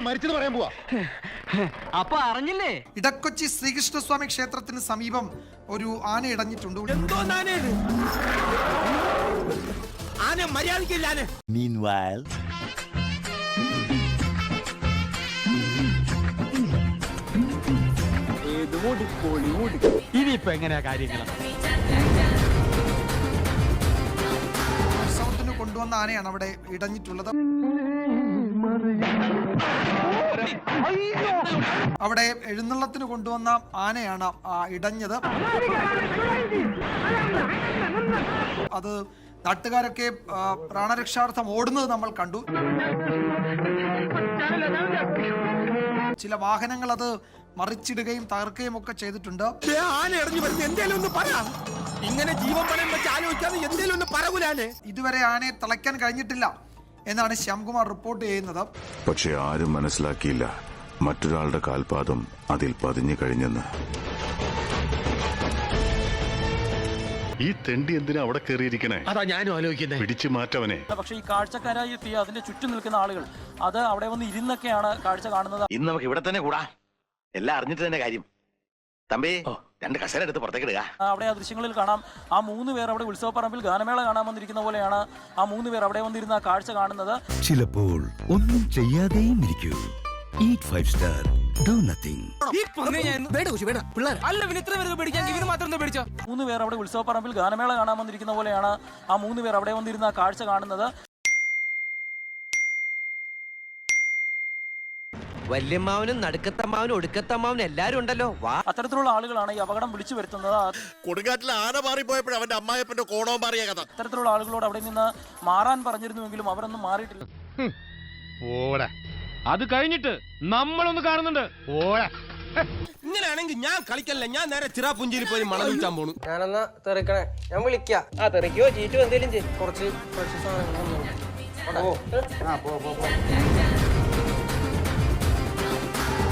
മരിച്ചത് പറയാൻ പോവാ. അപ്പൊ അറിഞ്ഞില്ലേ? ഇടക്കൊച്ചി ശ്രീകൃഷ്ണസ്വാമി ക്ഷേത്രത്തിന് സമീപം ഒരു ആന ഇടഞ്ഞിട്ടുണ്ട്. ഇനിയിപ്പോ എങ്ങനെയാ കാര്യങ്ങൾ? ഉത്സവത്തിന് കൊണ്ടുവന്ന ആനയാണ് അവിടെ ഇടഞ്ഞിട്ടുള്ളത്. അവിടെ എഴുന്നള്ളത്തിന് കൊണ്ടുവന്ന ആനയാണ് ഇടഞ്ഞത്. അത് നാട്ടുകാരൊക്കെ പ്രാണരക്ഷാർത്ഥം ഓടുന്നത് നമ്മൾ കണ്ടു. ചില വാഹനങ്ങൾ അത് മറിച്ചിടുകയും തകർക്കുകയും ഒക്കെ ചെയ്തിട്ടുണ്ട്. ഇതുവരെ ആനയെ തളയ്ക്കാൻ കഴിഞ്ഞിട്ടില്ല എന്നാണ് ശ്യാംകുമാർ റിപ്പോർട്ട് ചെയ്യുന്നത്. പക്ഷെ ആരും മനസ്സിലാക്കിയില്ല മറ്റൊരാളുടെ കാൽപാദം അതിൽ പതിഞ്ഞു കഴിഞ്ഞെന്ന്. ഈ തെണ്ടി എന്തിനാ അവിടെ കയറിയിരിക്കണേ? അതാ ഞാനും ആലോചിക്കുന്നത്. പിടിച്ചു മാറ്റവനെ. പക്ഷെ ഈ കാഴ്ചക്കാരായി എത്തിയ അതിന്റെ ചുറ്റും നിൽക്കുന്ന ആളുകൾ അത് അവിടെ വന്ന് ഇരുന്നൊക്കെയാണ് കാഴ്ച കാണുന്നത്. ഇന്ന് നമുക്ക് ഇവിടെ തന്നെ കൂടാ. എല്ലാം അറിഞ്ഞിട്ട് തന്നെ കാര്യം. തമ്പി, 2 കസേര എടുത്ത് പുറത്തേക്ക് ഇടുക. അവിടെ ആ ദൃശ്യങ്ങളിൽ കാണാം, ആ 3 പേർ അവിടെ ഉത്സവപ്പറമ്പിൽ ഗാനമേള കാണാൻ വന്നിരിക്കുന്ന പോലെയാണ് ആ 3 പേർ അവിടെ വന്നിരുന്ന കാഴ്ച കാണുന്നത്. ചിലപ്പോൾ ഒന്നും ചെയ്യാതെയും ഇരിക്കൂ. Eat 5 star. Do nothing. 3 പേർ അവിടെ ഉത്സവപ്പറമ്പിൽ ഗാനമേള കാണാൻ വന്നിരിക്കുന്ന പോലെയാണ് ആ 3 പേർ അവിടെ വന്നിരുന്ന കാഴ്ച കാണുന്നത്. വല്യമ്മാവനും നടുക്കത്തമ്മാവനും ഒടുക്കത്തമ്മാവനും എല്ലാരും ഉണ്ടല്ലോ. അത്തരത്തിലുള്ള ആളുകളാണ് ഈ അപകടം വിളിച്ചു വരുത്തുന്നത്. കൊടുങ്കാറ്റിൽ ആന മാറിപ്പോയപ്പോഴും അവന്റെ അമ്മായപ്പന്റെ കോണവും മാറിയ കഥ. അത്തരത്തിലുള്ള ആളുകളോട് അവിടെ നിന്ന് മാറാൻ പറഞ്ഞിരുന്നുവെങ്കിലും അവരൊന്നും മാറിയിട്ടില്ല. അത് കഴിഞ്ഞിട്ട് നമ്മളൊന്ന് കാണുന്നുണ്ട്. ഇങ്ങനെയാണെങ്കിൽ ഞാൻ കളിക്കല്ല, ഞാൻ നേരെ ചിറാപുഞ്ചിയിൽ പോയി മണം വിൽക്കാൻ പോണു. ഞാനെന്നാ തെറിക്കണേ, ഞാൻ വിളിക്കാം. തെറിക്കോ ചീറ്റോ എന്തേലും ചെയ്യും. കുറച്ച്